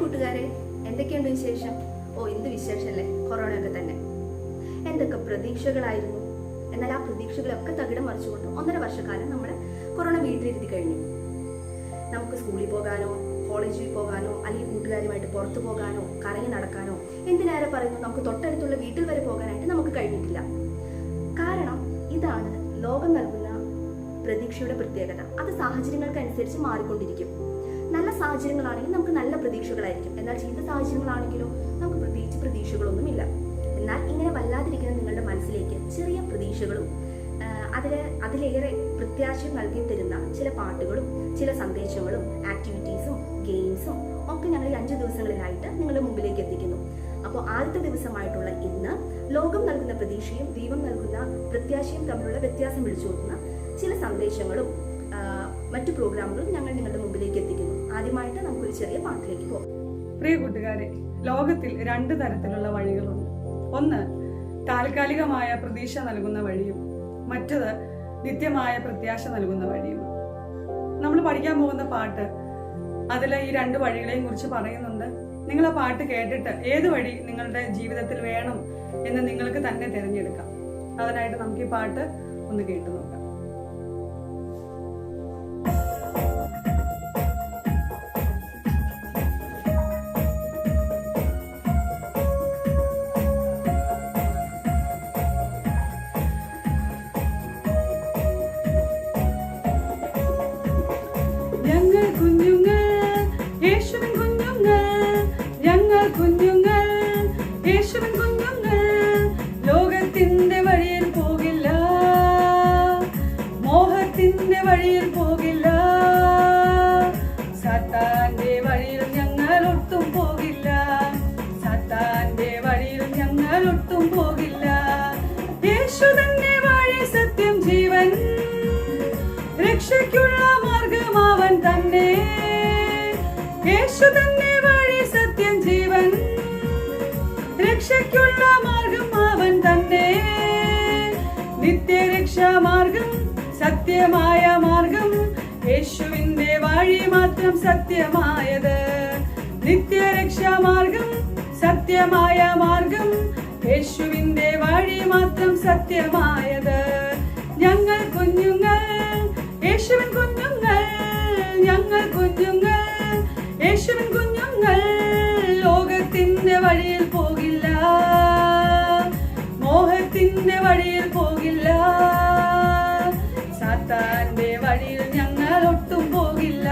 കൂട്ടുകാരെ, എന്തൊക്കെയുണ്ട് വിശേഷം? എന്ത് വിശേഷമല്ലേ, കൊറോണയൊക്കെ തന്നെ. എന്തൊക്കെ പ്രതീക്ഷകളായിരുന്നു. എന്നാൽ ആ പ്രതീക്ഷകളൊക്കെ തകിടം മറിച്ചുകൊണ്ട് 1.5 വർഷക്കാലം നമ്മൾ കൊറോണ വീട്ടിലിരുത്തി കഴിഞ്ഞു. നമുക്ക് സ്കൂളിൽ പോകാനോ കോളേജിൽ പോകാനോ അല്ലെങ്കിൽ കൂട്ടുകാരുമായിട്ട് പുറത്തു പോകാനോ കറങ്ങി നടക്കാനോ എന്തിനേറെ പറയുന്നു, നമുക്ക് തൊട്ടടുത്തുള്ള വീട്ടിൽ വരെ പോകാനായിട്ട് നമുക്ക് കഴിഞ്ഞിട്ടില്ല. കാരണം ഇതാണ് ലോകം നൽകുന്ന പ്രതീക്ഷയുടെ പ്രത്യേകത. അത് സാഹചര്യങ്ങൾക്കനുസരിച്ച് മാറിക്കൊണ്ടിരിക്കും. നല്ല സാഹചര്യങ്ങളാണെങ്കിൽ നമുക്ക് നല്ല പ്രതീക്ഷകളായിരിക്കും. എന്നാൽ ചീത്ത സാഹചര്യങ്ങളാണെങ്കിലോ നമുക്ക് പ്രത്യേകിച്ച് പ്രതീക്ഷകളൊന്നുമില്ല. എന്നാൽ ഇങ്ങനെ വല്ലാതിരിക്കുന്ന നിങ്ങളുടെ മനസ്സിലേക്ക് ചെറിയ പ്രതീക്ഷകളും അതിലേറെ പ്രത്യാശ നൽകി തരുന്ന ചില പാട്ടുകളും ചില സന്ദേശങ്ങളും ആക്ടിവിറ്റീസും ഗെയിംസും ഒക്കെ ഞങ്ങൾ ഈ 5 ദിവസങ്ങളിലായിട്ട് നിങ്ങളുടെ മുമ്പിലേക്ക് എത്തിക്കുന്നു. അപ്പോൾ ആദ്യത്തെ ദിവസമായിട്ടുള്ള ഇന്ന് ലോകം നൽകുന്ന പ്രതീക്ഷയും ദൈവം നൽകുന്ന പ്രത്യാശയും തമ്മിലുള്ള വ്യത്യാസം വിളിച്ചു നോക്കുന്ന ചില സന്ദേശങ്ങളും മറ്റു പ്രോഗ്രാമുകളും ഞങ്ങൾ നിങ്ങളുടെ മുമ്പിലേക്ക് എത്തിക്കുന്നു. ആദ്യമായിട്ട് നമുക്കൊരു ചെറിയ പാട്ടിലേക്ക് പോകാം. പ്രിയ കൂട്ടുകാരെ, ലോകത്തിൽ 2 തരത്തിലുള്ള വഴികളുണ്ട്. ഒന്ന് താൽക്കാലികമായ പ്രതീക്ഷ നൽകുന്ന വഴിയും മറ്റത് നിത്യമായ പ്രത്യാശ നൽകുന്ന വഴിയും. നമ്മൾ പഠിക്കാൻ പോകുന്ന പാട്ട് അതിലെ ഈ 2 വഴികളെയും കുറിച്ച് പറയുന്നുണ്ട്. നിങ്ങൾ ആ പാട്ട് കേട്ടിട്ട് ഏത് വഴി നിങ്ങളുടെ ജീവിതത്തിൽ വേണം എന്ന് നിങ്ങൾക്ക് തന്നെ തിരഞ്ഞെടുക്കാം. അതിനായിട്ട് നമുക്ക് ഈ പാട്ട് ഒന്ന് കേട്ടു നോക്കാം. ലോകത്തിന്റെ വഴിയിൽ പോകില്ല, മോഹത്തിന്റെ വഴിയിൽ പോകില്ല, സാത്താന്റെ വഴിയിൽ ഞങ്ങൾ ഒട്ടും പോകില്ല, സാത്താന്റെ വഴിയിൽ ഞങ്ങൾ ഒട്ടും പോകില്ല. യേശു തന്നെ വഴി സത്യം ജീവൻ, രക്ഷയ്ക്കുള്ള മാർഗം അവൻ തന്നെ. യേശു തന്നെ വഴി സത്യം ജീവൻ, രക്ഷയ്ക്കുള്ള മാർഗം അവൻ തന്നെ. നിത്യരക്ഷാമാർഗം സത്യമായ മാർഗം, യേശുവിന്റെ വഴി മാത്രം സത്യമായത്. നിത്യരക്ഷാമാർഗം സത്യമായ മാർഗം, യേശുവിന്റെ വഴി മാത്രം സത്യമായത്. ഞങ്ങൾ കുഞ്ഞുങ്ങൾ, യേശുവിൻ കുഞ്ഞുങ്ങൾ, ഞങ്ങൾ കുഞ്ഞുങ്ങൾ, യേശുവിൻ കുഞ്ഞുങ്ങൾ. ലോകത്തിന്റെ വഴിയിൽ പോകില്ല, മോഹത്തിന്റെ വഴിയിൽ പോകില്ല, സാത്താന്റെ വഴിയിൽ ഞങ്ങൾ ഒട്ടും പോകില്ല,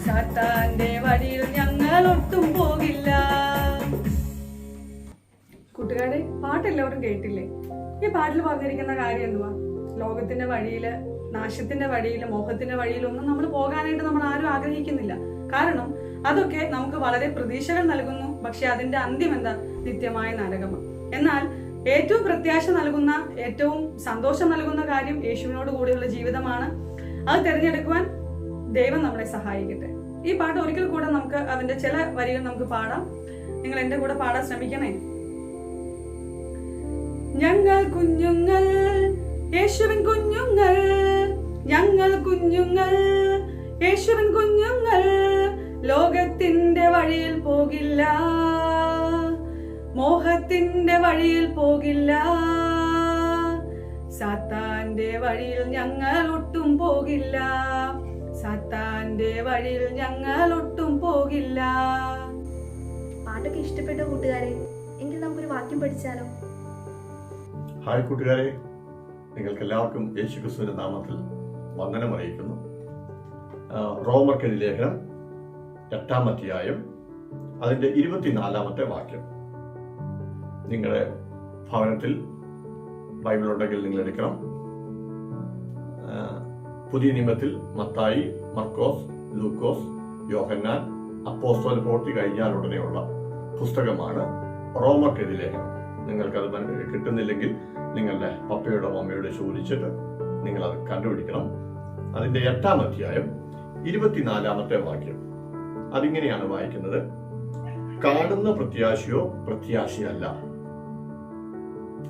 സാത്താന്റെ വഴിയിൽ ഞങ്ങൾ ഒട്ടും പോകില്ല. കൂട്ടുകാരെ, പാട്ടെല്ലാവരും കേട്ടില്ലേ? ഈ പാട്ടിൽ പറഞ്ഞിരിക്കുന്ന കാര്യം എന്തുവാ? ലോകത്തിന്റെ വഴിയില്, നാശത്തിന്റെ വഴിയില്, മോഹത്തിന്റെ വഴിയിലൊന്നും നമ്മൾ പോകാനായിട്ട് നമ്മൾ ആരും ആഗ്രഹിക്കുന്നില്ല. കാരണം അതൊക്കെ നമുക്ക് വളരെ പ്രതീക്ഷകൾ നൽകുന്നു. പക്ഷെ അതിന്റെ അന്ത്യം എന്താ? നിത്യമായ നരകമാണ്. എന്നാൽ ഏറ്റവും പ്രത്യാശ നൽകുന്ന, ഏറ്റവും സന്തോഷം നൽകുന്ന കാര്യം യേശുവിനോട് കൂടിയുള്ള ജീവിതമാണ്. അത് തിരഞ്ഞെടുക്കുവാൻ ദൈവം നമ്മളെ സഹായിക്കട്ടെ. ഈ പാട്ട് ഒരിക്കൽ കൂടെ നമുക്ക് അതിന്റെ ചില വരികൾ നമുക്ക് പാടാം. നിങ്ങൾ എന്റെ കൂടെ പാടാൻ ശ്രമിക്കണേ. ഞങ്ങൾ കുഞ്ഞുങ്ങൾ, യേശുവിൻ കുഞ്ഞുങ്ങൾ, ഞങ്ങൾ കുഞ്ഞുങ്ങൾ, യേശുവിൻ കുഞ്ഞുങ്ങൾ. ലോകത്തിന്റെ വഴിയിൽ പോകില്ല, മോഹത്തിന്റെ വഴിയിൽ പോകില്ല, സാത്താന്റെ വഴിയിൽ ഞങ്ങൾ ഒട്ടും പോകില്ല, സാത്താന്റെ വഴിയിൽ ഞങ്ങൾ ഒട്ടും പോകില്ല. പാട്ടൊക്കെ ഇഷ്ടപ്പെട്ട കൂട്ടുകാരെ? എങ്കിൽ നമുക്കൊരു വാക്യം പഠിച്ചാലോ? ഹായ് കൂട്ടുകാരെ, നിങ്ങൾക്ക് എല്ലാവർക്കും യേശുക്രിസ്തുവിന്റെ നാമത്തിൽ വന്ദനം അറിയിക്കുന്നു. റോമർക്കെഴുതിയ ലേഖനം 8-ാം അധ്യായം അതിന്റെ 24-ാമത്തെ വാക്യം. നിങ്ങളുടെ ഭവനത്തിൽ ബൈബിൾ ഉണ്ടെങ്കിൽ നിങ്ങൾ എടുക്കണം. പുതിയ നിയമത്തിൽ മത്തായി, മർക്കോസ്, ലൂക്കോസ്, യോഹന്നാൻ, അപ്പോസ്തല പ്രവൃത്തി കഴിഞ്ഞാൽ ഉടനെയുള്ള പുസ്തകമാണ് റോമർക്കെഴുതിയ ലേഖനം. നിങ്ങൾക്കത് കിട്ടുന്നില്ലെങ്കിൽ നിങ്ങളുടെ പപ്പയോടോ മമ്മയോടോ ചോദിച്ചിട്ട് നിങ്ങളത് കണ്ടുപിടിക്കണം. അതിന്റെ 8-ാം അധ്യായം 24-ാമത്തെ വാക്യം അതിങ്ങനെയാണ് വായിക്കുന്നത്: കാണുന്ന പ്രത്യാശയോ പ്രത്യാശയല്ല.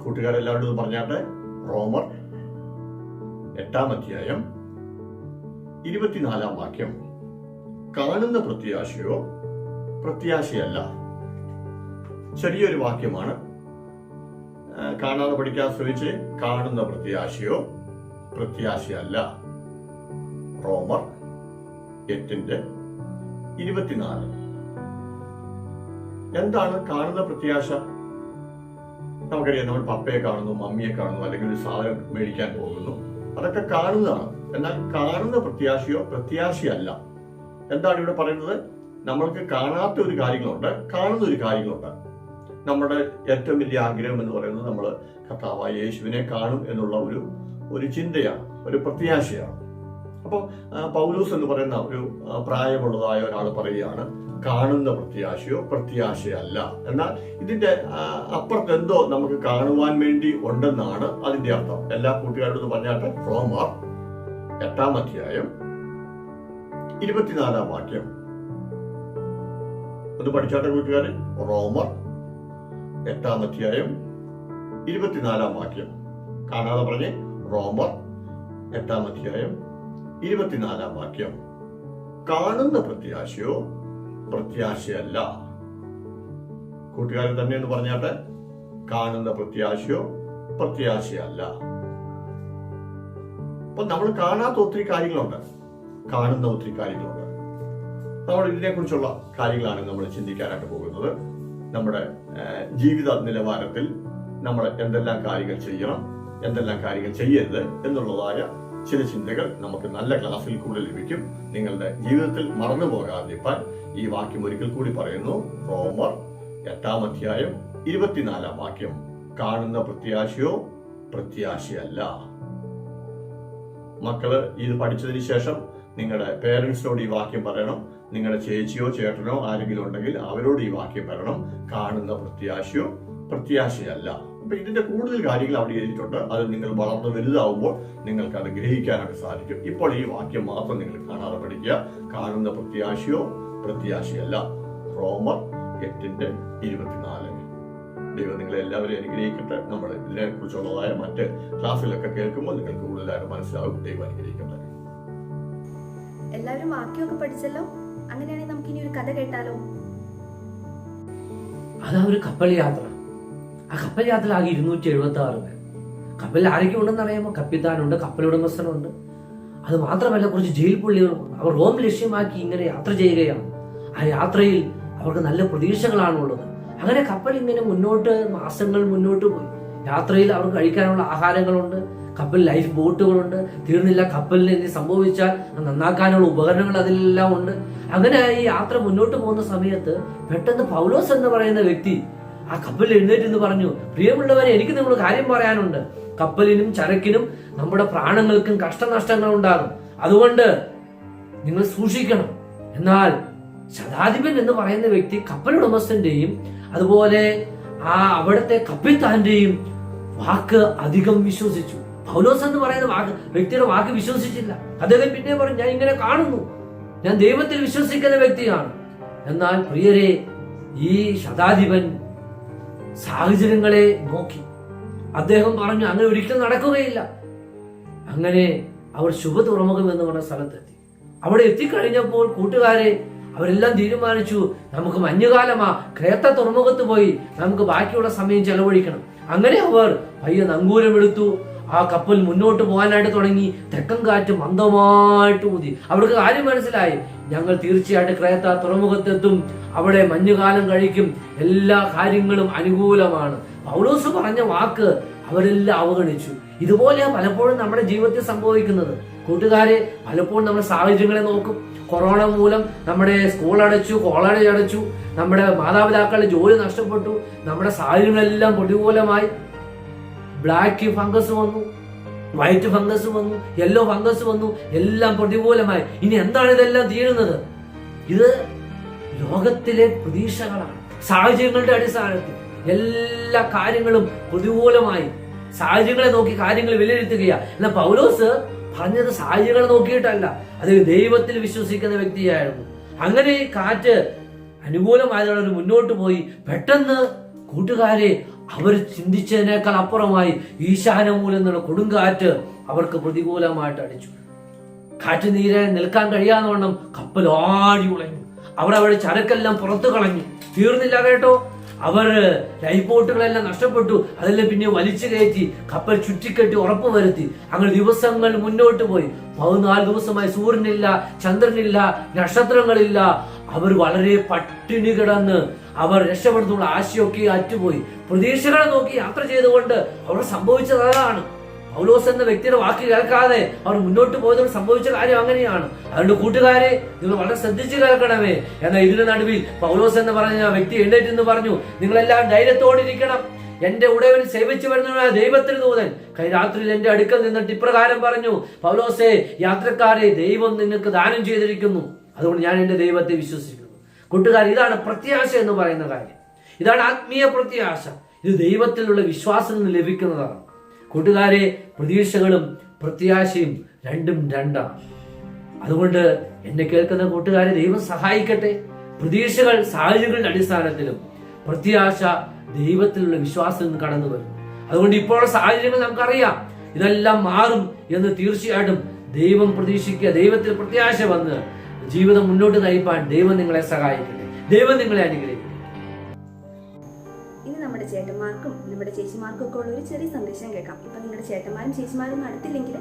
കൂട്ടുകാരെല്ലാവരും പറഞ്ഞാട്ടെ. റോമർ 8-ാം അധ്യായം 24-ാം വാക്യം. കാണുന്ന പ്രത്യാശയോ പ്രത്യാശയല്ല. ചെറിയൊരു വാക്യമാണ്, കാണാതെ പഠിക്കാൻ ശ്രമിച്ച്. കാണുന്ന പ്രത്യാശയോ പ്രത്യാശയല്ല. റോമർ 8:24. എന്താണ് കാണുന്ന പ്രത്യാശ? നമുക്കറിയാം, നമ്മൾ പപ്പയെ കാണുന്നു, മമ്മിയെ കാണുന്നു, അല്ലെങ്കിൽ ഒരു സാധനം മേടിക്കാൻ പോകുന്നു, അതൊക്കെ കാണുന്നതാണ്. എന്നാൽ കാണുന്ന പ്രത്യാശയോ പ്രത്യാശയല്ല. എന്താണ് ഇവിടെ പറയുന്നത്? നമ്മൾക്ക് കാണാത്ത ഒരു കാര്യങ്ങളുണ്ട്, കാണുന്ന ഒരു കാര്യങ്ങളുണ്ട്. നമ്മുടെ ഏറ്റവും വലിയ ആഗ്രഹം എന്ന് പറയുന്നത് നമ്മൾ കർത്താവായ യേശുവിനെ കാണും എന്നുള്ള ഒരു ചിന്തയാണ്, ഒരു പ്രത്യാശയാണ്. അപ്പോൾ പൗലോസ് എന്ന് പറയുന്ന ഒരു പ്രായമുള്ളതായ ഒരാൾ പറയുകയാണ്, കാണുന്ന പ്രത്യാശയോ പ്രത്യാശയല്ല. എന്നാൽ ഇതിന്റെ അപ്പുറത്ത് എന്തോ നമുക്ക് കാണുവാൻ വേണ്ടി ഉണ്ടെന്നാണ് അതിന്റെ അർത്ഥം. എല്ലാ കൂട്ടുകാരോടും പറഞ്ഞാട്ടെ. റോമർ 8:24 ഒന്ന് പഠിച്ചാട്ടെ കൂട്ടുകാരൻ. റോമർ 8:24 കാണാതെ പറഞ്ഞേ. റോമർ 8:24 കാണുന്ന പ്രത്യാശയോ പ്രത്യാശയല്ല. കൂട്ടുകാരൻ തന്നെ എന്ന് പറഞ്ഞാട്ടെ. കാണുന്ന പ്രത്യാശയോ പ്രത്യാശയല്ല. അപ്പൊ നമ്മൾ കാണാത്ത ഒത്തിരി കാര്യങ്ങളുണ്ട്, കാണുന്ന ഒത്തിരി കാര്യങ്ങളുണ്ട്. നമ്മൾ ഇതിനെ കുറിച്ചുള്ള കാര്യങ്ങളാണ് നമ്മൾ ചിന്തിക്കാനായിട്ട് പോകുന്നത്. നമ്മുടെ ജീവിത നിലവാരത്തിൽ നമ്മൾ എന്തെല്ലാം കാര്യങ്ങൾ ചെയ്യണം, എന്തെല്ലാം കാര്യങ്ങൾ ചെയ്യരുത് എന്നുള്ളതായ ചില ചിന്തകൾ നമുക്ക് നല്ല ക്ലാസ്സിൽ കൂടെ ലഭിക്കും. നിങ്ങളുടെ ജീവിതത്തിൽ മറന്നു പോകാതിരിക്കാൻ ഈ വാക്യം ഒരിക്കൽ കൂടി പറയുന്നു. റോമർ 8:24 കാണുന്ന പ്രത്യാശയോ പ്രത്യാശയല്ല. മക്കള് ഇത് പഠിച്ചതിന് ശേഷം നിങ്ങളുടെ പേരൻസിനോട് ഈ വാക്യം പറയണം. നിങ്ങളുടെ ചേച്ചിയോ ചേട്ടനോ ആരെങ്കിലും ഉണ്ടെങ്കിൽ അവരോട് ഈ വാക്യം പറയണം. കാണുന്ന പ്രത്യാശയോ പ്രത്യാശയല്ല. അപ്പൊ ഇതിന്റെ കൂടുതൽ കാര്യങ്ങൾ അവിടെ എഴുതിയിട്ടുണ്ട്. അത് നിങ്ങൾ വളർന്ന് വലുതാവുമ്പോൾ നിങ്ങൾക്ക് അത് ഗ്രഹിക്കാനായിട്ട് സാധിക്കും. ഇപ്പോൾ ഈ വാക്യം മാത്രം നിങ്ങൾ കാണാതെ പഠിക്കുക. കാണുന്ന പ്രത്യാശയോ പ്രത്യാശയല്ല. റോമർ 8:24. ദൈവം നിങ്ങളെ എല്ലാവരെയും അനുഗ്രഹിക്കട്ടെ. നമ്മൾ ഇതിനെ കുറിച്ചുള്ളതായ മറ്റ് ക്ലാസ്സിലൊക്കെ കേൾക്കുമ്പോൾ നിങ്ങൾക്ക് കൂടുതലായിട്ട് മനസ്സിലാവും. ദൈവം അനുഗ്രഹിക്കട്ടെ. എല്ലാവരും വാക്യമൊക്കെ പഠിച്ചല്ലോ. അങ്ങനെയാണെങ്കിൽ നമുക്ക് ഇനി ഒരു കഥ കേട്ടാലോ? അതാ ഒരു കപ്പൽ യാത്ര. ആ കപ്പൽ യാത്ര ആകെ 276 പേർ. കപ്പലിൽ ആരൊക്കെ ഉണ്ടെന്ന് അറിയാമോ? കപ്പിത്താനുണ്ട്, കപ്പലുടമസ്ഥനുണ്ട്. അത് മാത്രമല്ല, കുറച്ച് ജയിൽ പുള്ളികളുമുണ്ട്. അവർ റോം ലക്ഷ്യമാക്കി ഇങ്ങനെ യാത്ര ചെയ്യുകയാണ്. ആ യാത്രയിൽ അവർക്ക് നല്ല പ്രതീക്ഷകളാണുള്ളത്. അങ്ങനെ കപ്പൽ ഇങ്ങനെ മാസങ്ങൾ മുന്നോട്ട് പോയി. യാത്രയിൽ അവർക്ക് കഴിക്കാനുള്ള ആഹാരങ്ങളുണ്ട്, കപ്പൽ ലൈഫ് ബോട്ടുകളുണ്ട്. തീർന്നില്ല, കപ്പലിന് എന്ത് സംഭവിച്ചാൽ നന്നാക്കാനുള്ള ഉപകരണങ്ങൾ അതിലെല്ലാം ഉണ്ട്. അങ്ങനെ ഈ യാത്ര മുന്നോട്ട് പോകുന്ന സമയത്ത് പെട്ടെന്ന് പൗലോസ് എന്ന് പറയുന്ന വ്യക്തി ആ കപ്പലിൽ എഴുന്നേറ്റ് എന്ന് പറഞ്ഞു, പ്രിയമുള്ളവരെ, എനിക്ക് നിങ്ങളോട് കാര്യം പറയാനുണ്ട്. കപ്പലിനും ചരക്കിനും നമ്മുടെ പ്രാണങ്ങൾക്കും കഷ്ടനഷ്ടങ്ങൾ ഉണ്ടാകും. അതുകൊണ്ട് നിങ്ങൾ സൂക്ഷിക്കണം. എന്നാൽ ശതാധിപൻ എന്ന് പറയുന്ന വ്യക്തി കപ്പലുടമസ്ഥന്റെയും അതുപോലെ ആ അവിടുത്തെ കപ്പിത്താന്റെയും വാക്ക് അധികം വിശ്വസിച്ചു. പൗലോസ് എന്ന് പറയുന്ന വ്യക്തിയുടെ വാക്ക് വിശ്വസിച്ചില്ല. അദ്ദേഹം പിന്നെ പറഞ്ഞു, ഞാൻ ഇങ്ങനെ കാണുന്നു, ഞാൻ ദൈവത്തിൽ വിശ്വസിക്കുന്ന വ്യക്തിയാണ്. എന്നാൽ പ്രിയരെ, ഈ ശതാധിപൻ സാഹചര്യങ്ങളെ നോക്കി അദ്ദേഹം പറഞ്ഞു, അങ്ങനെ ഒരിക്കലും നടക്കുകയില്ല. അങ്ങനെ അവർ ശുഭ തുറമുഖം എന്ന് പറഞ്ഞ സ്ഥലത്തെത്തി. അവിടെ എത്തിക്കഴിഞ്ഞപ്പോൾ കൂട്ടുകാരെ അവരെല്ലാം തീരുമാനിച്ചു, നമുക്ക് മഞ്ഞുകാലമാ, ക്രേത്ത തുറമുഖത്ത് പോയി നമുക്ക് ബാക്കിയുള്ള സമയം ചെലവഴിക്കണം. അങ്ങനെ അവർ പയ്യെ നങ്കൂരമെടുത്തു. ആ കപ്പൽ മുന്നോട്ട് പോകാനായിട്ട് തുടങ്ങി. തെക്കൻ കാറ്റ് മന്ദമായിട്ട് ഊതി. അവർക്ക് കാര്യം മനസ്സിലായി, ഞങ്ങൾ തീർച്ചയായിട്ടും ക്രേത്ത തുറമുഖത്തെത്തും, അവിടെ മഞ്ഞുകാലം കഴിക്കും, എല്ലാ കാര്യങ്ങളും അനുകൂലമാണ്. പൗലോസ് പറഞ്ഞ വാക്ക് അവരെല്ലാം അവഗണിച്ചു. ഇതുപോലെയാണ് പലപ്പോഴും നമ്മുടെ ജീവിതത്തിൽ സംഭവിക്കുന്നത്. കൂട്ടുകാരെ, പലപ്പോഴും നമ്മുടെ സാഹചര്യങ്ങളെ നോക്കും. കൊറോണ മൂലം നമ്മുടെ സ്കൂൾ അടച്ചു, കോളേജ് അടച്ചു, നമ്മുടെ മാതാപിതാക്കളുടെ ജോലി നഷ്ടപ്പെട്ടു, നമ്മുടെ സാഹചര്യങ്ങളെല്ലാം പ്രതികൂലമായി. ബ്ലാക്ക് ഫംഗസ് വന്നു, വൈറ്റ് ഫംഗസ് വന്നു, യെല്ലോ ഫംഗസ് വന്നു, എല്ലാം പ്രതികൂലമായി. ഇനി എന്താണ് ഇതെല്ലാം തീരുന്നത്? ഇത് ലോകത്തിലെ പ്രതീക്ഷകളാണ്. സാഹചര്യങ്ങളുടെ അടിസ്ഥാനത്തിൽ എല്ലാ കാര്യങ്ങളും പ്രതികൂലമായി. സാഹചര്യങ്ങളെ നോക്കി കാര്യങ്ങൾ വിലയിരുത്തുകയാണ്. എന്നാൽ പൗലോസ് പറഞ്ഞത് സാഹചര്യങ്ങളെ നോക്കിയിട്ടല്ല, അത് ദൈവത്തിൽ വിശ്വസിക്കുന്ന വ്യക്തിയായിരുന്നു. അങ്ങനെ കാറ്റ് അനുകൂലമായതോടെ മുന്നോട്ട് പോയി. പെട്ടെന്ന് കൂട്ടുകാരെ, അവർ ചിന്തിച്ചതിനേക്കാൾ അപ്പുറമായി ഈശാനമൂലം എന്നുള്ള കൊടുങ്കാറ്റ് അവർക്ക് പ്രതികൂലമായിട്ട് അടിച്ചു. കാറ്റ് നീരെ നിൽക്കാൻ കഴിയാതെ വണ്ണം കപ്പൽ ആടി ഉളഞ്ഞു. അവർ അവരുടെ ചരക്കെല്ലാം പുറത്തു കളഞ്ഞു. തീർന്നില്ല കേട്ടോ, അവർ ലൈഫ് ബോട്ടുകളെല്ലാം നഷ്ടപ്പെട്ടു. അതെല്ലാം പിന്നെ വലിച്ചു കയറ്റി കപ്പൽ ചുറ്റിക്കെട്ടി ഉറപ്പ് വരുത്തി. അങ്ങനെ ദിവസങ്ങൾ മുന്നോട്ട് പോയി. 14 ദിവസമായി സൂര്യനില്ല, ചന്ദ്രനില്ല, നക്ഷത്രങ്ങളില്ല. അവർ വളരെ പട്ടിണി കിടന്ന് അവർ രക്ഷപ്പെടുത്തുള്ള ആശയൊക്കെ അറ്റുപോയി. പ്രതീക്ഷകളെ നോക്കി യാത്ര ചെയ്തുകൊണ്ട് അവർ സംഭവിച്ചത് അതാണ്. പൗലോസ് എന്ന വ്യക്തിയുടെ വാക്ക് കേൾക്കാതെ അവർ മുന്നോട്ട് പോയതുകൊണ്ട് സംഭവിച്ച കാര്യം അങ്ങനെയാണ്. അതുകൊണ്ട് കൂട്ടുകാരെ, നിങ്ങൾ വളരെ ശ്രദ്ധിച്ചു കേൾക്കണമേ. എന്നാൽ ഇതിന് നടുവിൽ പൗലോസ് എന്ന് പറഞ്ഞ വ്യക്തി എഴുന്നേറ്റ് എന്ന് പറഞ്ഞു, നിങ്ങളെല്ലാം ധൈര്യത്തോടിരിക്കണം. എന്റെ ഉടയവൻ സേവിച്ചു വരുന്നവനായ ദൈവത്തിന് ദൂതൻ രാത്രിയിൽ എന്റെ അടുക്കൽ നിന്നിട്ട് ഇപ്രകാരം പറഞ്ഞു, പൗലോസേ, യാത്രക്കാരെ ദൈവം നിങ്ങൾക്ക് ദാനം ചെയ്തിരിക്കുന്നു. അതുകൊണ്ട് ഞാൻ എന്റെ ദൈവത്തെ വിശ്വസിക്കുന്നു. കൂട്ടുകാർ, ഇതാണ് പ്രത്യാശ എന്ന് പറയുന്ന കാര്യം. ഇതാണ് ആത്മീയ പ്രത്യാശ. ഇത് ദൈവത്തിലുള്ള വിശ്വാസം നിന്ന് ലഭിക്കുന്നതാണ്. കൂട്ടുകാരെ, പ്രതീക്ഷകളും പ്രത്യാശയും രണ്ടും രണ്ടാണ്. അതുകൊണ്ട് എന്നെ കേൾക്കുന്ന കൂട്ടുകാരെ, ദൈവം സഹായിക്കട്ടെ. പ്രതീക്ഷകൾ സാഹചര്യങ്ങളുടെ അടിസ്ഥാനത്തിലും പ്രത്യാശ ദൈവത്തിലുള്ള വിശ്വാസം നിന്ന് കടന്നു വരും. അതുകൊണ്ട് ഇപ്പോഴുള്ള സാഹചര്യങ്ങൾ നമുക്കറിയാം, ഇതെല്ലാം മാറും എന്ന് തീർച്ചയായിട്ടും ദൈവം പ്രതീക്ഷിക്കുക. ദൈവത്തിൽ പ്രത്യാശ വന്ന് ജീവിതം മുന്നോട്ട് നയിപ്പാൻ ദൈവം നിങ്ങളെ സഹായിക്കട്ടെ. ദൈവം നിങ്ങളെ അനുഗ്രഹിക്കട്ടെ. ഇനി നമ്മുടെ ചേട്ടന്മാർക്കും നമ്മുടെ ചേച്ചിമാർക്കും ഒക്കെ ഉള്ള ഒരു ചെറിയ സന്ദേശം കേൾക്കാം. ഇപ്പൊ നിങ്ങളുടെ ചേട്ടന്മാരും ചേച്ചിമാരും അടുത്തില്ലെങ്കിൽ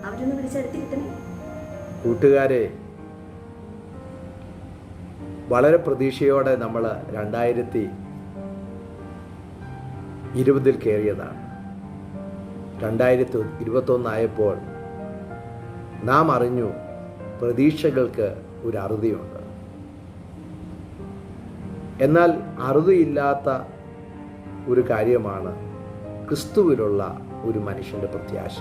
അവരൊന്ന് വിളിച്ചടുത്ത് കിട്ടണേ. കൂട്ടുകാരെ, വളരെ പ്രതീക്ഷയോടെ നമ്മൾ 2020 കയറിയതാണ്. 2021 ആയപ്പോൾ നാം അറിഞ്ഞു പ്രതീക്ഷകൾക്ക് ഒരു അറുതിയുണ്ട്. എന്നാൽ അറുതിയില്ലാത്ത ഒരു കാര്യമാണ് ക്രിസ്തുവിലുള്ള ഒരു മനുഷ്യൻ്റെ പ്രത്യാശ.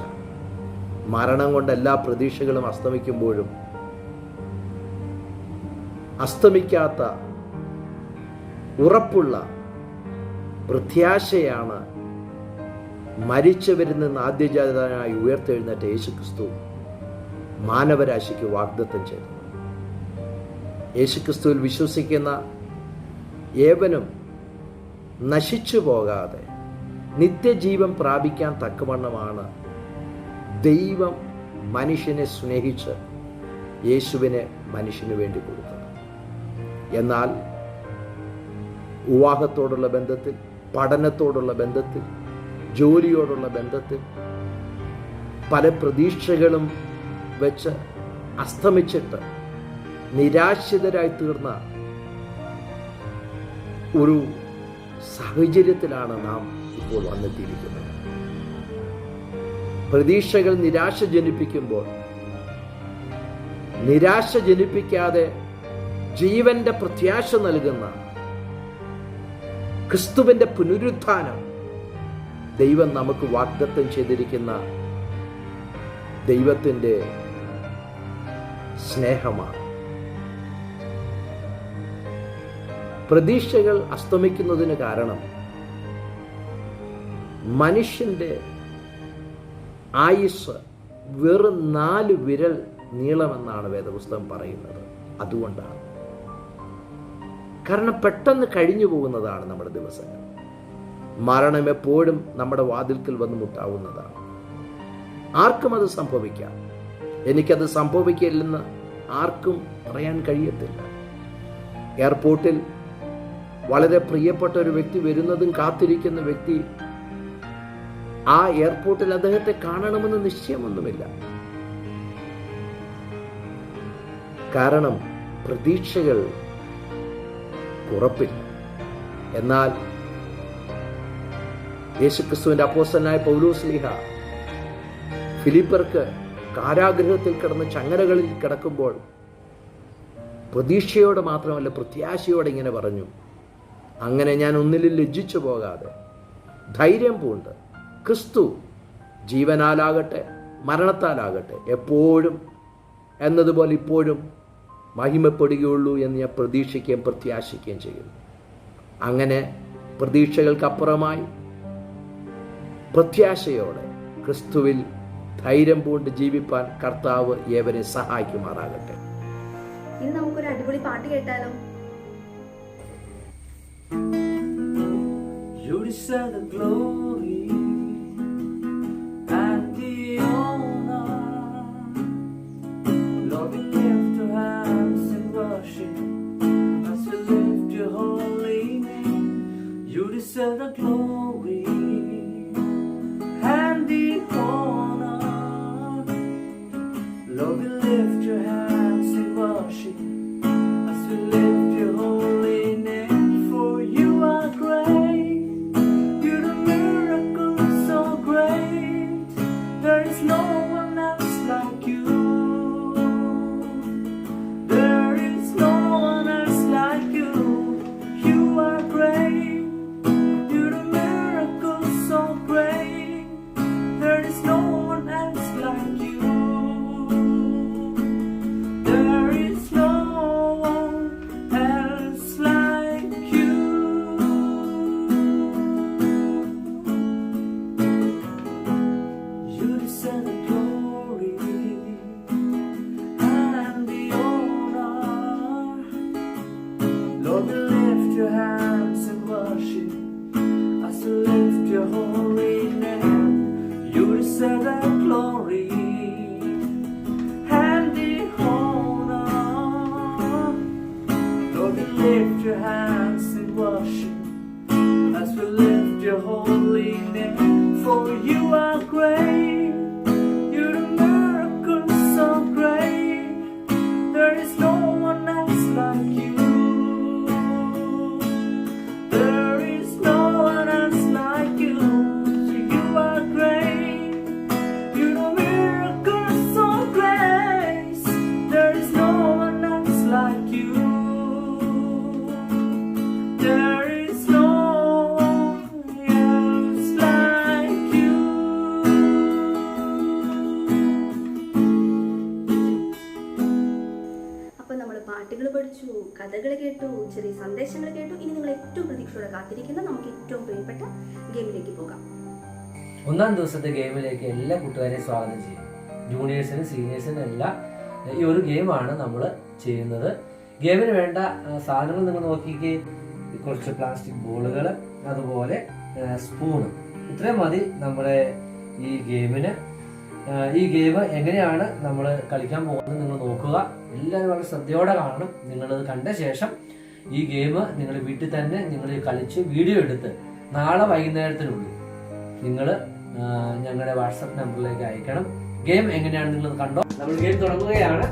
മരണം കൊണ്ട് എല്ലാ പ്രതീക്ഷകളും അസ്തമിക്കുമ്പോഴും അസ്തമിക്കാത്ത ഉറപ്പുള്ള പ്രത്യാശയാണ് മരിച്ചവരിൽ നിന്ന് ആദ്യജാതനായി ഉയർത്തെഴുന്നേറ്റ യേശുക്രിസ്തു മാനവരാശിക്ക് വാഗ്ദത്തം ചെയ്തു. യേശുക്രിസ്തുവിൽ വിശ്വസിക്കുന്ന ഏവനും നശിച്ചു പോകാതെ നിത്യജീവൻ പ്രാപിക്കാൻ തക്കവണ്ണമാണ് ദൈവം മനുഷ്യനെ സ്നേഹിച്ച് യേശുവിനെ മനുഷ്യന് വേണ്ടി കൊടുത്തത്. എന്നാൽ വിവാഹത്തോടുള്ള ബന്ധത്തിൽ, പഠനത്തോടുള്ള ബന്ധത്തിൽ, ജോലിയോടുള്ള ബന്ധത്തിൽ പല പ്രതീക്ഷകളും വെച്ച് അസ്തമിച്ചിട്ട് നിരാശിതരായി തീർന്ന ഒരു സാഹചര്യത്തിലാണ് നാം ഇപ്പോൾ വന്നെത്തിയിരിക്കുന്നത്. പ്രതീക്ഷകൾ നിരാശ ജനിപ്പിക്കുമ്പോൾ നിരാശ ജനിപ്പിക്കാതെ ജീവന്റെ പ്രത്യാശ നൽകുന്ന ക്രിസ്തുവിന്റെ പുനരുത്ഥാനം ദൈവം നമുക്ക് വാഗ്ദത്തം ചെയ്തിരിക്കുന്ന ദൈവത്തിൻ്റെ സ്നേഹമാണ്. പ്രതീക്ഷകൾ അസ്തമിക്കുന്നതിന് കാരണം മനുഷ്യൻ്റെ ആയുസ് വെറും 4 വിരൽ നീളമെന്നാണ് വേദപുസ്തകം പറയുന്നത്. അതുകൊണ്ടാണ്, കാരണം പെട്ടെന്ന് കഴിഞ്ഞു പോകുന്നതാണ് നമ്മുടെ ദിവസങ്ങൾ. മരണം എപ്പോഴും നമ്മുടെ വാതിൽക്കൽ വന്ന് മുട്ടാവുന്നതാണ്. ആർക്കും അത് സംഭവിക്കാം. എനിക്കത് സംഭവിക്കില്ലെന്ന് ആർക്കും പറയാൻ കഴിയത്തില്ല. എയർപോർട്ടിൽ വളരെ പ്രിയപ്പെട്ട ഒരു വ്യക്തി വരുന്നതും കാത്തിരിക്കുന്ന വ്യക്തി ആ എയർപോർട്ടിൽ അദ്ദേഹത്തെ കാണണമെന്ന് നിശ്ചയമൊന്നുമില്ല. കാരണം പ്രതീക്ഷകൾ ഉറപ്പില്ല. എന്നാൽ യേശുക്രിസ്തുവിന്റെ അപ്പോസ്തലനായ പൗലോസ്ലീഹ ഫിലിപ്പർക്ക് കാരാഗൃഹത്തിൽ കിടന്ന് ചങ്ങലകളിൽ കിടക്കുമ്പോൾ പ്രതീക്ഷയോടെ മാത്രമല്ല പ്രത്യാശയോടെ ഇങ്ങനെ പറഞ്ഞു, അങ്ങനെ ഞാൻ ഒന്നിലും ലജ്ജിച്ചു പോകാതെ ധൈര്യം പൂണ്ട് ക്രിസ്തു ജീവനാലാകട്ടെ മരണത്താലാകട്ടെ എപ്പോഴും എന്നതുപോലെ ഇപ്പോഴും മഹിമപ്പെടുകയുള്ളൂ എന്ന് ഞാൻ പ്രതീക്ഷിക്കുകയും പ്രത്യാശിക്കുകയും ചെയ്യുന്നു. അങ്ങനെ പ്രതീക്ഷകൾക്കപ്പുറമായി പ്രത്യാശയോടെ ക്രിസ്തുവിൽ ധൈര്യം പൂണ്ട് ജീവിപ്പാൻ കർത്താവ് ഏവരെ സഹായിക്കുമാറാകട്ടെ. ഇനി നമുക്കൊരു അടിപൊളി പാട്ട് കേട്ടാലോ? You deserve the glory and the honor. Lord, we lift our hands in worship deserve the glory and the honor. Lord, we lift your hands in worship as we lift your holy name, for you are great. You're the miracle so great. There is no one else like you. There is no one else like you. You are great. You're the miracle so great. There is no one else like you. There is no one else like you. You deserve the glory and the honor. Lord, we lift your hands in worship as we lift your holy name. You deserve the glory and the honor. Lord, we lift your hands in worship as we lift your holy name, for you are great. You're the miracle so great. There is no one else like you. There is no one else like you. So you are great. You're the miracle so great. There is no one else like you. There is no one else like you. അപ്പോൾ നമ്മൾ പാട്ടുകൾ പഠിച്ചു, കഥകൾ കേട്ടു, ചെറിയ സന്ദേശങ്ങൾ കേട്ടു. ഇനി നിങ്ങൾ ഏറ്റവും പ്രതീക്ഷയോടെ കാത്തിരിക്കുന്ന നമുക്ക് ഏറ്റവും പ്രിയപ്പെട്ട ഗെയിമിലേക്ക് പോകാം. ഒന്നാം ദിവസത്തെ ഗെയിമിലേക്ക് എല്ലാ കൂട്ടുകാരെയും സ്വാഗതം ചെയ്യും. ജൂനിയേഴ്സിനും സീനിയേഴ്സിനും എല്ലാം ഈ ഒരു ഗെയിമാണ് നമ്മൾ ചെയ്യുന്നത്. ഗെയിമിന് വേണ്ട സാധനങ്ങൾ നിങ്ങൾ നോക്കിക്കേ. കുറച്ച് പ്ലാസ്റ്റിക് ബോളുകൾ, അതുപോലെ സ്പൂണ്, ഇത്രയും മതി നമ്മുടെ ഈ ഗെയിമിന്. ഈ ഗെയിം എങ്ങനെയാണ് നമ്മൾ കളിക്കാൻ പോകുന്നത് നിങ്ങൾ നോക്കുക. എല്ലാവരും വളരെ ശ്രദ്ധയോടെ കാണണം. നിങ്ങളത് കണ്ട ശേഷം ഈ ഗെയിം നിങ്ങൾ വീട്ടിൽ തന്നെ നിങ്ങൾ കളിച്ച് വീഡിയോ എടുത്ത് നാളെ വൈകുന്നേരത്തിനുള്ളിൽ നിങ്ങൾ ഞങ്ങളുടെ വാട്സപ്പ് നമ്പറിലേക്ക് അയക്കണം. ഗെയിം എങ്ങനെയാണ് നിങ്ങൾ കണ്ടോ. നമ്മൾ ഗെയിം തുടങ്ങുകയാണ്.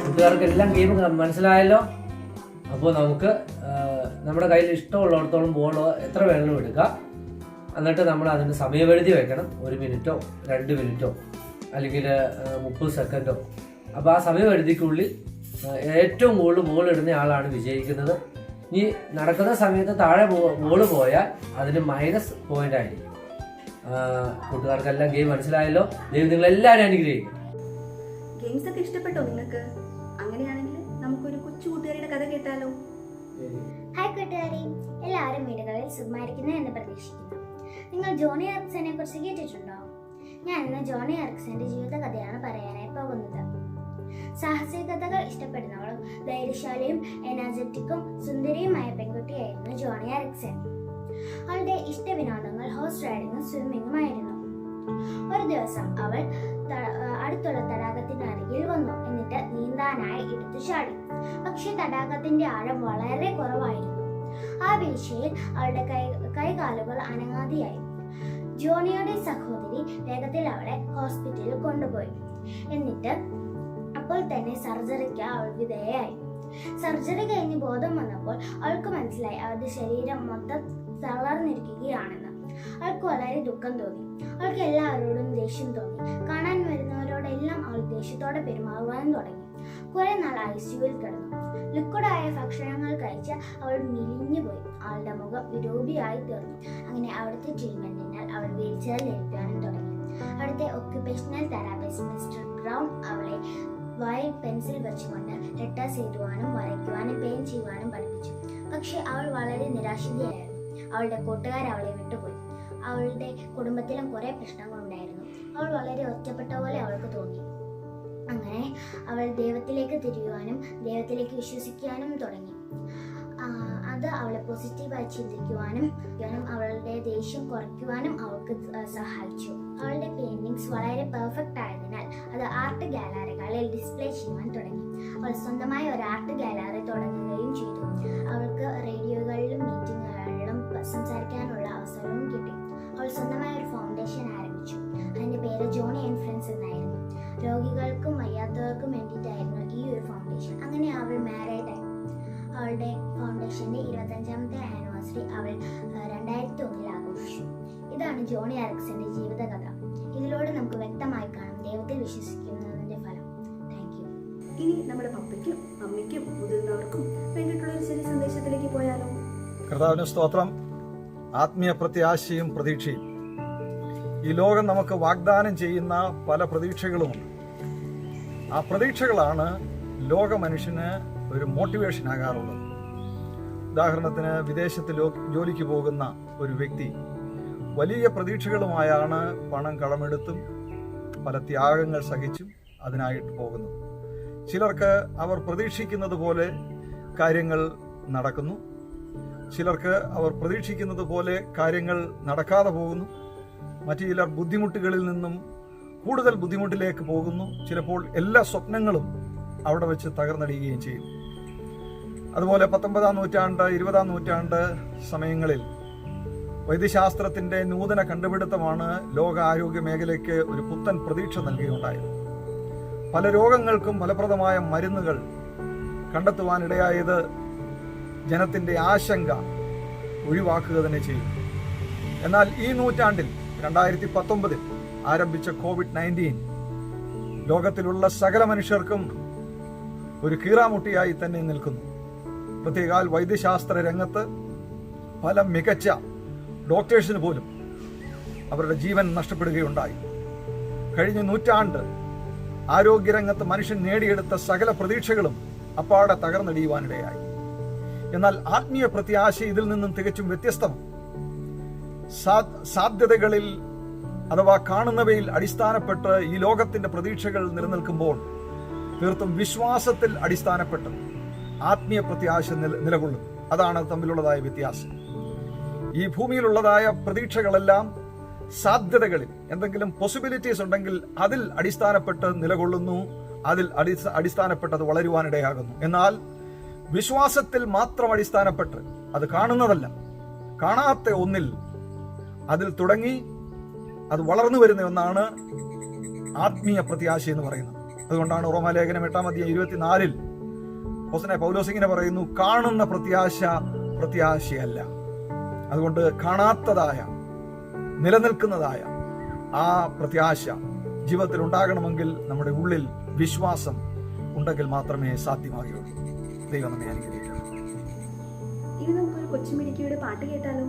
കൂട്ടുകാർക്കെല്ലാം ഗെയിം മനസ്സിലായല്ലോ. അപ്പോൾ നമുക്ക് നമ്മുടെ കയ്യിൽ ഇഷ്ടമുള്ളിടത്തോളം ബോൾ എത്ര വേണമെങ്കിലും എടുക്കാം. എന്നിട്ട് നമ്മൾ അതിന് സമയപരിധി വെക്കണം. 1 മിനിറ്റോ 2 മിനിറ്റോ അല്ലെങ്കിൽ 30 സെക്കൻഡോ. അപ്പോൾ ആ സമയപരിധിക്കുള്ളിൽ ഏറ്റവും കൂടുതൽ ബോൾ ഇടുന്ന ആളാണ് വിജയിക്കുന്നത്. ഇനി നടക്കുന്ന സമയത്ത് താഴെ ബോൾ പോയാൽ അതിന് -പോയിന്റ് ആയിരിക്കും. കൂട്ടുകാർക്കെല്ലാം ഗെയിം മനസ്സിലായല്ലോ. ദൈവം നിങ്ങളെല്ലാവരും അനുഗ്രഹിക്കും. ഗെയിംസ് ഒക്കെ ഇഷ്ടപ്പെട്ടോ നിങ്ങൾക്ക്? അങ്ങനെയാണെങ്കിൽ നമുക്കൊരു കൊച്ചു കൂട്ടുകാരിയുടെ കഥ കേട്ടാലോ? ഹായ് കൂട്ടുകാരി, എല്ലാവരും വീടുകളിൽ സുഖമായിരിക്കുന്നു എന്ന് പ്രതീക്ഷിക്കുന്നു. നിങ്ങൾ ജോണി എറിക്സനെ കുറിച്ച് കേട്ടിട്ടുണ്ടോ? ഞാൻ ഇന്ന് ജോണി എറിക്സന്റെ ജീവിതകഥയാണ് പറയാനായി പോകുന്നത്. സാഹസികതകൾ ഇഷ്ടപ്പെടുന്നവളും ധൈര്യശാലിയും എനർജറ്റിക്കും സുന്ദരിയുമായ പെൺകുട്ടിയായിരുന്നു ജോണി എറിക്സൺ. അവളുടെ ഇഷ്ടവിനോദങ്ങൾ ഹോഴ്സ് റൈഡിങ്ങും സ്വിമ്മിങ്ങും ആയിരുന്നു. ഒരു ദിവസം അവൾ അടുത്തുള്ള തടാകത്തിന്റെ അരികിൽ വന്നു. എന്നിട്ട് നീന്താനായി എടുത്തു ചാടി. പക്ഷെ തടാകത്തിന്റെ ആഴം വളരെ കുറവായിരുന്നു. ആ വീഴ്ചയിൽ അവളുടെ കൈകാലുകൾ അനങ്ങാതെയായി. ജോണിയുടെ സഹോദരി വേഗത്തിൽ അവളെ ഹോസ്പിറ്റലിൽ കൊണ്ടുപോയി. എന്നിട്ട് അപ്പോൾ തന്നെ സർജറിക്ക് അവൾ വിധേയയായി. സർജറി കഴിഞ്ഞ് ബോധം വന്നപ്പോൾ അവൾക്ക് മനസ്സിലായി അവളുടെ ശരീരം മൊത്തം തളർന്നിരിക്കുകയാണെന്ന്. അവൾക്ക് വളരെ ദുഃഖം തോന്നി. അവൾക്ക് എല്ലാവരോടും ദേഷ്യം തോന്നി. കാണാൻ വരുന്നവരോടെല്ലാം അവൾ ദേഷ്യത്തോടെ പെരുമാറുവാനും തുടങ്ങി. കുറെ നാൾ ICUവിൽ കിടന്നു. ലിക്വിഡായ ഭക്ഷണങ്ങൾ കഴിച്ച് അവൾ മെലിഞ്ഞുപോയി. അവളുടെ മുഖം വിരൂപിയായി തീർന്നു. അങ്ങനെ അവിടുത്തെ ട്രീറ്റ്മെന്റിനാൽ അവൾ വീൽചെയറിൽ ഇരിക്കാനും തുടങ്ങി. അവിടുത്തെ ഒക്യുപേഷണൽ തെറാപ്പിസ്റ്റ് മിസ്റ്റർ ബ്രൗൺ അവളെ വായിൽ പെൻസിൽ വെച്ചുകൊണ്ട് ലെറ്റേഴ്സ് എഴുതുവാനും വരയ്ക്കുവാനും പെയിന്റ് ചെയ്യുവാനും പഠിപ്പിച്ചു. പക്ഷെ അവൾ വളരെ നിരാശിതയായിരുന്നു. അവളുടെ കൂട്ടുകാർ അവളെ വിട്ടുപോയി. അവളുടെ കുടുംബത്തിലും കുറെ പ്രശ്നങ്ങളുണ്ടായിരുന്നു. അവൾ വളരെ ഒറ്റപ്പെട്ട പോലെ അവൾക്ക് തോന്നി. അങ്ങനെ അവൾ ദൈവത്തിലേക്ക് തിരിയുവാനും ദൈവത്തിലേക്ക് വിശ്വസിക്കാനും തുടങ്ങി. അത് അവളെ പോസിറ്റീവായി ചിന്തിക്കുവാനും അവളുടെ ദേഷ്യം കുറയ്ക്കുവാനും അവൾക്ക് സഹായിച്ചു. അവളുടെ പെയിന്റിങ്സ് വളരെ പെർഫെക്റ്റ് ആയതിനാൽ അത് ആർട്ട് ഗാലറികളിൽ ഡിസ്പ്ലേ ചെയ്യുവാൻ തുടങ്ങി. അവൾ സ്വന്തമായി ഒരു ആർട്ട് ഗാലറി തുടങ്ങുകയും ചെയ്തു. അവൾക്ക് റേഡിയോകളിലും മീറ്റിങ്ങുകളിലും സംസാരിക്കാനുള്ള അവസരവും കിട്ടി. അവൾ സ്വന്തമായി ഒരു ഫൗണ്ടേഷൻ ആരംഭിച്ചു. അതിന്റെ പേര് ജോണി ആൻഡ് ഫ്രണ്ട്സ് എന്നായിരുന്നു. രോഗികൾക്കും വയ്യാത്തവർക്കും വേണ്ടിയിട്ടായിരുന്നു ഈ ഒരു ഫൗണ്ടേഷൻ. അങ്ങനെ അവൾ മാരീഡ് ആയി. അവളുടെ ഫൗണ്ടേഷന്റെ 25ാമത്തെ ആനിവേഴ്സറി അവൾ 2001 ആഘോഷിച്ചു. ഇതാണ് ജോണി ആർക്സന്റെ ജീവിതകഥ. ഇതിലൂടെ നമുക്ക് വ്യക്തമായി കാണും ദൈവത്തിൽ വിശ്വസിക്കുന്നതിന്റെ ഫലം. Thank you. ഇനി നമ്മുടെ പപ്പയ്ക്കും അമ്മയ്ക്കും മുതിർന്നവർക്കും വേണ്ടിയിട്ടുള്ള ഒരു ചെറിയ സന്ദേശത്തിലേക്ക് പോയാലോ? കർത്താവിന് സ്തോത്രം. ആത്മീയ പ്രത്യാശയും പ്രതീക്ഷയും. ഈ ലോകം നമുക്ക് വാഗ്ദാനം ചെയ്യുന്ന പല പ്രതീക്ഷകളുമുണ്ട്. ആ പ്രതീക്ഷകളാണ് ലോക മനുഷ്യന് ഒരു മോട്ടിവേഷൻ ആകാറുള്ളത്. ഉദാഹരണത്തിന് വിദേശത്ത് ജോലിക്ക് പോകുന്ന ഒരു വ്യക്തി വലിയ പ്രതീക്ഷകളുമായാണ് പണം കടമെടുത്തും പല ത്യാഗങ്ങൾ സഹിച്ചും അതിനായിട്ട് പോകുന്നത്. ചിലർക്ക് അവർ പ്രതീക്ഷിക്കുന്നത് പോലെ കാര്യങ്ങൾ നടക്കുന്നു, ചിലർക്ക് അവർ പ്രതീക്ഷിക്കുന്നത് പോലെ കാര്യങ്ങൾ നടക്കാതെ പോകുന്നു, മറ്റു ചിലർ ബുദ്ധിമുട്ടുകളിൽ നിന്നും കൂടുതൽ ബുദ്ധിമുട്ടിലേക്ക് പോകുന്നു. ചിലപ്പോൾ എല്ലാ സ്വപ്നങ്ങളും അവിടെ വെച്ച് തകർന്നടിയുകയും ചെയ്യും. അതുപോലെ 19ാം നൂറ്റാണ്ട് 20ാം നൂറ്റാണ്ട് സമയങ്ങളിൽ വൈദ്യശാസ്ത്രത്തിന്റെ നൂതന കണ്ടുപിടുത്തമാണ് ലോക ആരോഗ്യ മേഖലയ്ക്ക് ഒരു പുത്തൻ പ്രതീക്ഷ നൽകുകയുണ്ടായത്. പല രോഗങ്ങൾക്കും ഫലപ്രദമായ മരുന്നുകൾ കണ്ടെത്തുവാനിടയായത് ജനത്തിന്റെ ആശങ്ക ഒഴിവാക്കുക തന്നെ ചെയ്യും. എന്നാൽ ഈ നൂറ്റാണ്ടിൽ 2019 ആരംഭിച്ച COVID-19 ലോകത്തിലുള്ള സകല മനുഷ്യർക്കും ഒരു കീറാമുട്ടിയായി തന്നെ നിൽക്കുന്നു. പ്രത്യേകാൽ വൈദ്യശാസ്ത്ര രംഗത്ത് പല മികച്ച ഡോക്ടേഴ്സിന് പോലും അവരുടെ ജീവൻ നഷ്ടപ്പെടുകയുണ്ടായി. കഴിഞ്ഞ നൂറ്റാണ്ട് ആരോഗ്യരംഗത്ത് മനുഷ്യൻ നേടിയെടുത്ത സകല പ്രതീക്ഷകളും അപ്പാടെ തകർന്നടിയുവാനിടയായി. എന്നാൽ ആത്മീയ പ്രത്യാശ ഇതിൽ നിന്നും തികച്ചും വ്യത്യസ്തമാണ്. സാധ്യതകളിൽ അഥവാ കാണുന്നവയിൽ അടിസ്ഥാനപ്പെട്ട് ഈ ലോകത്തിന്റെ പ്രതീക്ഷകൾ നിലനിൽക്കുമ്പോൾ തീർത്തും വിശ്വാസത്തിൽ അടിസ്ഥാനപ്പെട്ട് ആത്മീയ പ്രത്യാശ നിലകൊള്ളും. അതാണ് തമ്മിലുള്ളതായ വ്യത്യാസം. ഈ ഭൂമിയിലുള്ളതായ പ്രതീക്ഷകളെല്ലാം സാധ്യതകളിൽ എന്തെങ്കിലും പോസിബിലിറ്റീസ് ഉണ്ടെങ്കിൽ അതിൽ അടിസ്ഥാനപ്പെട്ട് നിലകൊള്ളുന്നു, അതിൽ അടിസ്ഥാനപ്പെട്ടത് വളരുവാനിടയാകുന്നു. എന്നാൽ വിശ്വാസത്തിൽ മാത്രം അടിസ്ഥാനപ്പെട്ട് അത് കാണുന്നതല്ല, കാണാത്ത ഒന്നിൽ അതിൽ തുടങ്ങി അത് വളർന്നു വരുന്ന ഒന്നാണ് ആത്മീയ പ്രത്യാശ എന്ന് പറയുന്നത്. അതുകൊണ്ടാണ് റോമാലേഖനം 8:24 അപ്പോസ്തലനായ പൗലോസ് ഇങ്ങനെ പറയുന്നു, കാണുന്ന പ്രത്യാശ പ്രത്യാശയല്ല. അതുകൊണ്ട് കാണാത്തതായ നിലനിൽക്കുന്നതായ ആ പ്രത്യാശ ജീവിതത്തിൽ ഉണ്ടാകണമെങ്കിൽ നമ്മുടെ ഉള്ളിൽ വിശ്വാസം ഉണ്ടെങ്കിൽ മാത്രമേ സാധ്യമാകുകയുള്ളൂ. ദൈവം നമ്മെ അനുഗ്രഹിക്കണം. ഇനി നമുക്കൊരു കൊച്ചുമിടുക്കിയുടെ പാട്ട് കേട്ടാലോ?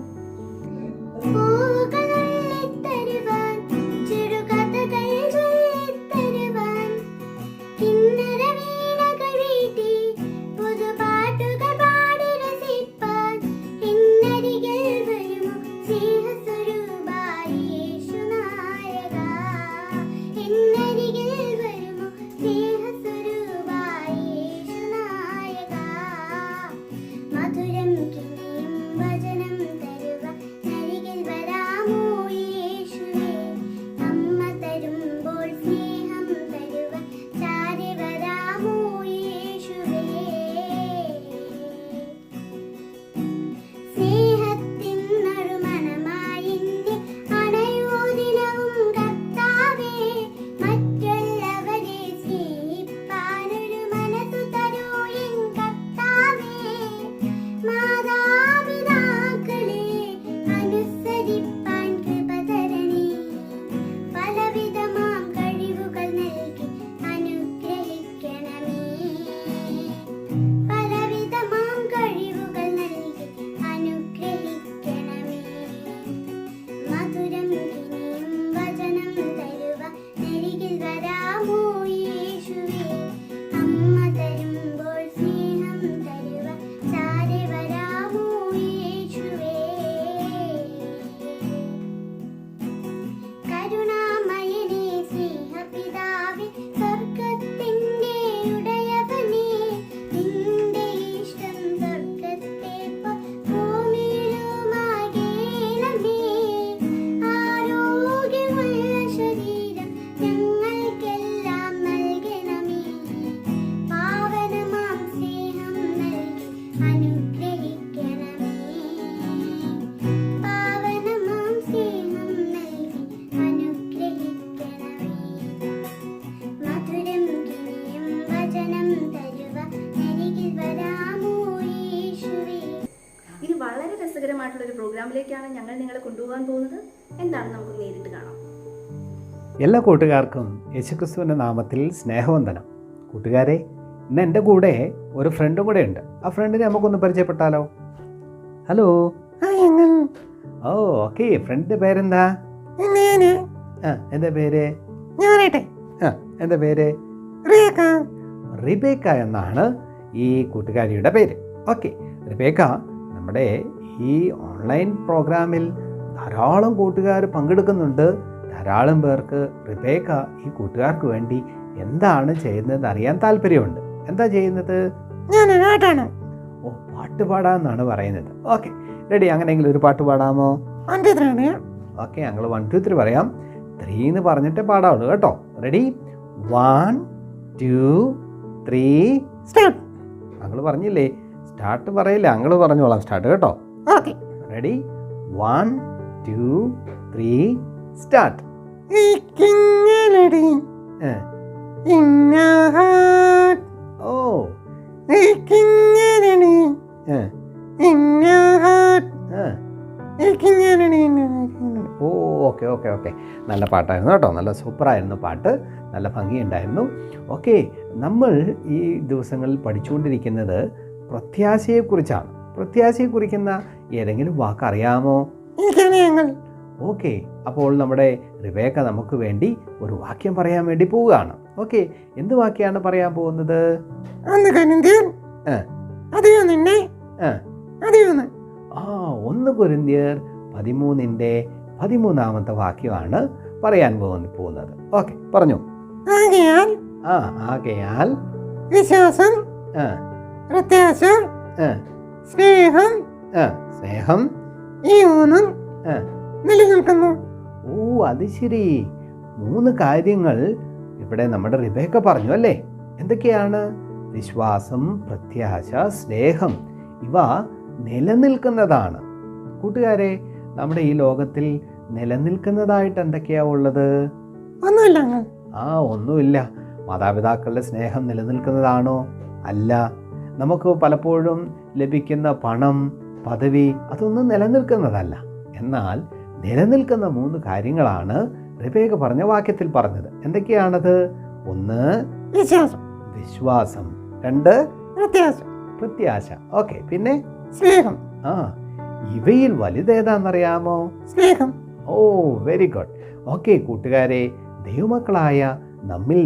വചനം തരുവ നരികിൽ വരാമോ യേശുവേ. ഞങ്ങൾക്കെല്ലാം നൽകണമേ. പാവനമാം സ്നേഹം നൽകി അനുഗ്രഹിക്കണമേ. പാവനമാം സ്നേഹം നൽകി അനുഗ്രഹിക്കണമേ. മധുരം കിനിയും വചനം തരുവ അരികിൽ വരാമോ യേശുവേ. ഇനി വളരെ രസകരമായിട്ടുള്ള ഒരു പ്രോഗ്രാമിലേക്കാണ് ഞങ്ങൾ നിങ്ങളെ കൊണ്ടുപോകാൻ പോകുന്നത്. എന്താണ് നമുക്ക് നേരിട്ട് കാണാം. എല്ലാ കൂട്ടുകാർക്കും യേശുക്രിസ്തുവിൻ്റെ നാമത്തിൽ സ്നേഹവന്ദനം. കൂട്ടുകാരെ, ഇന്ന് എൻ്റെ കൂടെ ഒരു ഫ്രണ്ടും കൂടെ ഉണ്ട്. ആ ഫ്രണ്ടിനെ നമുക്കൊന്ന് പരിചയപ്പെട്ടാലോ? ഹലോ. ഓ ഓക്കെ. ഫ്രണ്ടിൻ്റെ പേരെന്താ? എൻ്റെ പേര് എൻ്റെ പേര് റിബേക്ക എന്നാണ് ഈ കൂട്ടുകാരിയുടെ പേര്. ഓക്കെ, റിബേക്ക നമ്മുടെ ഈ ഓൺലൈൻ പ്രോഗ്രാമിൽ ധാരാളം കൂട്ടുകാർ പങ്കെടുക്കുന്നുണ്ട്. ധാരാളം പേർക്ക് റിബേക്ക ഈ കൂട്ടുകാർക്ക് വേണ്ടി എന്താണ് ചെയ്യുന്നത് അറിയാൻ താല്പര്യമുണ്ട്. എന്താ ചെയ്യുന്നത്? ഓ, പാട്ട് പാടാമെന്നാണ് പറയുന്നത്. Okay, ready. അങ്ങനെയെങ്കിൽ ഒരു പാട്ട് പാടാമോ? ഓക്കെ, ഞങ്ങൾ 1 2 3 പറയാം. 3 എന്ന് പറഞ്ഞിട്ട് പാടാവുള്ളൂ കേട്ടോ. റെഡി? 1 2 3 സ്റ്റാർട്ട്. ഞങ്ങൾ പറഞ്ഞില്ലേ സ്റ്റാർട്ട് പറയില്ല, ഞങ്ങൾ പറഞ്ഞോളാം സ്റ്റാർട്ട് കേട്ടോ. Okay, ready? 1 2 3 സ്റ്റാർട്ട്. ഓ ഓ ഓക്കെ ഓക്കെ ഓക്കെ, നല്ല പാട്ടായിരുന്നു കേട്ടോ. നല്ല സൂപ്പറായിരുന്നു പാട്ട്, നല്ല ഭംഗിയുണ്ടായിരുന്നു. ഓക്കെ, നമ്മൾ ഈ ദിവസങ്ങളിൽ പഠിച്ചുകൊണ്ടിരിക്കുന്നത് പ്രത്യാശയെക്കുറിച്ചാണ്. പ്രത്യാശയെ കുറിക്കുന്ന ഏതെങ്കിലും വാക്കറിയാമോ? ഓക്കെ, അപ്പോൾ നമ്മുടെ റിബേക്ക നമുക്ക് വേണ്ടി ഒരു വാക്യം പറയാൻ വേണ്ടി പോവുകയാണ്. ഓക്കെ, എന്ത് വാക്യാണ് പറയാൻ പോകുന്നത്? 1 കൊരിന്ത്യർ 13:13 വാക്യമാണ് പറയാൻ പോകുന്നത്. ഓക്കെ, പറഞ്ഞു. ആകയാൽ വിശ്വാസം, പ്രത്യാശ, സ്നേഹം നിലനിൽക്കുന്നു. ഓ, അത് ശരി. 3 കാര്യങ്ങൾ ഇവിടെ നമ്മുടെ റിബേക്ക പറഞ്ഞു അല്ലേ? എന്തൊക്കെയാണ്? വിശ്വാസം, പ്രത്യാശ, സ്നേഹം. ഇവ നിലനിൽക്കുന്നതാണ്. കൂട്ടുകാരെ, നമ്മുടെ ഈ ലോകത്തിൽ നിലനിൽക്കുന്നതായിട്ട് എന്തൊക്കെയാ ഉള്ളത്? ഒന്നുമില്ല. മാതാപിതാക്കളുടെ സ്നേഹം നിലനിൽക്കുന്നതാണോ? അല്ല. നമുക്ക് പലപ്പോഴും ലഭിക്കുന്ന പണം, പദവി, അതൊന്നും നിലനിൽക്കുന്നതല്ല. എന്നാൽ നിലനിൽക്കുന്ന 3 കാര്യങ്ങളാണ് റിബേക്ക പറഞ്ഞ വാക്യത്തിൽ പറഞ്ഞത്. എന്തൊക്കെയാണത്? 1 വിശ്വാസം, 2 പ്രത്യാശ, ഓക്കെ, പിന്നെ സ്നേഹം. ഇവയിൽ വലുതേതാണെന്നറിയാമോ? സ്നേഹം. ഓ, വെരി ഗുഡ്. ഓക്കെ കൂട്ടുകാരെ, ദൈവമക്കളായ നമ്മിൽ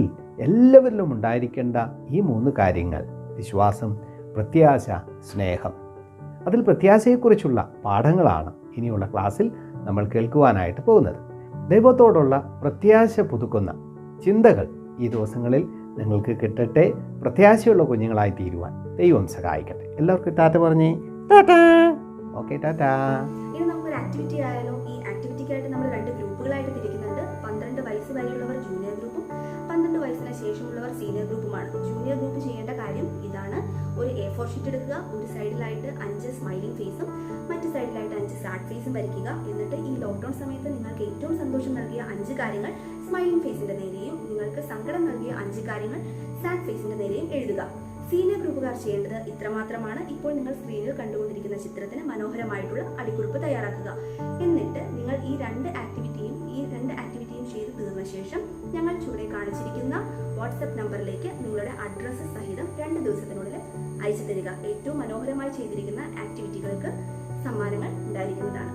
എല്ലാവരിലും ഉണ്ടായിരിക്കേണ്ട ഈ 3 കാര്യങ്ങൾ, വിശ്വാസം, പ്രത്യാശ, സ്നേഹം. അതിൽ പ്രത്യാശയെക്കുറിച്ചുള്ള പാഠങ്ങളാണ് ഇനിയുള്ള ക്ലാസ്സിൽ നമ്മൾ കേൾക്കുവാനായിട്ട് പോകുന്നത്. ദൈവത്തോടുള്ള പ്രത്യാശ പുതുക്കുന്ന ചിന്തകൾ ഈ ദിവസങ്ങളിൽ നിങ്ങൾക്ക് കിട്ടട്ടെ. പ്രത്യാശയുള്ള കുഞ്ഞുങ്ങളായി തീരുവാൻ ദൈവം സഹായിക്കട്ടെ. എല്ലാവർക്കും ടാറ്റ പറഞ്ഞേ. ഓക്കെ, ടാറ്റാ. ഇനി നമുക്കൊരു ആക്ടിവിറ്റി ആയാലോ? ഈ ആക്ടിവിറ്റിക്കായിട്ട് നമ്മൾ 2 ഗ്രൂപ്പുകളായിട്ട് തിരിക്കുന്നുണ്ട്. 12 വയസ്സ് വരെയുള്ളവർ ജൂനിയർ ഗ്രൂപ്പും 12 വയസ്സിന് ശേഷമുള്ളവർ സീനിയർ ഗ്രൂപ്പുമാണ്. ജൂനിയർ ഗ്രൂപ്പ് ചെയ്യേണ്ട കാര്യം ഇതാണ്. ഒരു A4 ഷീറ്റ് എടുക്കുക. ഒരു സൈഡിലായിട്ട് 5 സ്മൈലിംഗ് ഫേസും മറ്റു സൈഡിലായിട്ട് 5 സാഡ് ഫേസും വരയ്ക്കുക. എന്നിട്ട് ഈ ലോക്ക്ഡൌൺ സമയത്ത് നിങ്ങൾക്ക് ഏറ്റവും സന്തോഷം നൽകിയ 5 കാര്യങ്ങൾ സ്മൈലിംഗ് ഫേസിന്റെ നേരെയും നിങ്ങൾക്ക് സങ്കടം നൽകിയ 5 കാര്യങ്ങൾ സാഡ് ഫേസിന്റെ നേരെയും എഴുതുക. സീനിയർ ഗ്രൂപ്പുകാർ ചെയ്യേണ്ടത് ഇത്രമാത്രമാണ്. ഇപ്പോൾ നിങ്ങൾ സ്ക്രീനിൽ കണ്ടുകൊണ്ടിരിക്കുന്ന ചിത്രത്തിന് മനോഹരമായിട്ടുള്ള അടിക്കുറിപ്പ് തയ്യാറാക്കുക. എന്നിട്ട് നിങ്ങൾ ഈ രണ്ട് ആക്ടിവിറ്റിയും ചെയ്ത് തീർന്ന ശേഷം ഞങ്ങൾ ചുവടെ കാണിച്ചിരിക്കുന്ന വാട്സ്ആപ്പ് നമ്പറിലേക്ക് നിങ്ങളുടെ അഡ്രസ്സ് സഹിതം 2 ദിവസത്തിനുള്ളിൽ അയച്ചു തരിക. ഏറ്റവും മനോഹരമായി ചെയ്തിരിക്കുന്ന ആക്ടിവിറ്റികൾക്ക് സമ്മാനങ്ങൾ ഉണ്ടായിരിക്കുന്നതാണ്.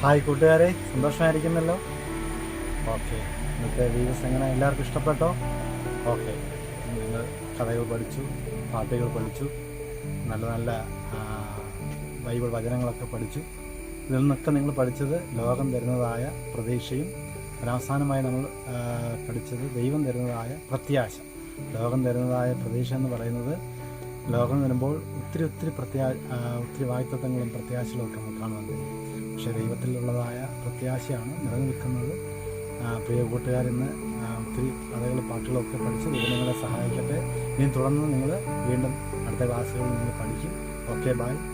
ഹായ് കൂട്ടുകാരെ, സന്തോഷമായിരിക്കുന്നല്ലോ? ഓക്കെ, ഇന്നത്തെ വീഡിയോസ് എങ്ങനെ എല്ലാവർക്കും ഇഷ്ടപ്പെട്ടോ? ഓക്കെ, നിങ്ങൾ കഥകൾ പഠിച്ചു, പാട്ടുകൾ പഠിച്ചു, നല്ല നല്ല ബൈബിൾ വചനങ്ങളൊക്കെ പഠിച്ചു. ഇതിൽ നിന്നൊക്കെ നിങ്ങൾ പഠിച്ചത് ലോകം തരുന്നതായ പ്രതീക്ഷയും അവസാനമായി നമ്മൾ പഠിച്ചത് ദൈവം തരുന്നതായ പ്രത്യാശ. ലോകം തരുന്നതായ പ്രതീക്ഷ എന്ന് പറയുന്നത് ലോകം വരുമ്പോൾ ഒത്തിരി വായ്ത്തത്വങ്ങളും പ്രത്യാശകളും ഒക്കെ നമുക്ക് കാണുവാൻ കഴിയും. പക്ഷേ ദൈവത്തിലുള്ളതായ പ്രത്യാശയാണ് നിലനിൽക്കുന്നത്. പ്രിയ കൂട്ടുകാരിന്ന് ഒത്തിരി കഥകളും പാട്ടുകളും ഒക്കെ പഠിച്ച് ദൈവം നിങ്ങളെ സഹായിക്കട്ടെ. ഇനി തുടർന്ന് നിങ്ങൾ വീണ്ടും അടുത്ത ക്ലാസ്സുകളിൽ നിങ്ങൾ പഠിക്കും. Okay, by.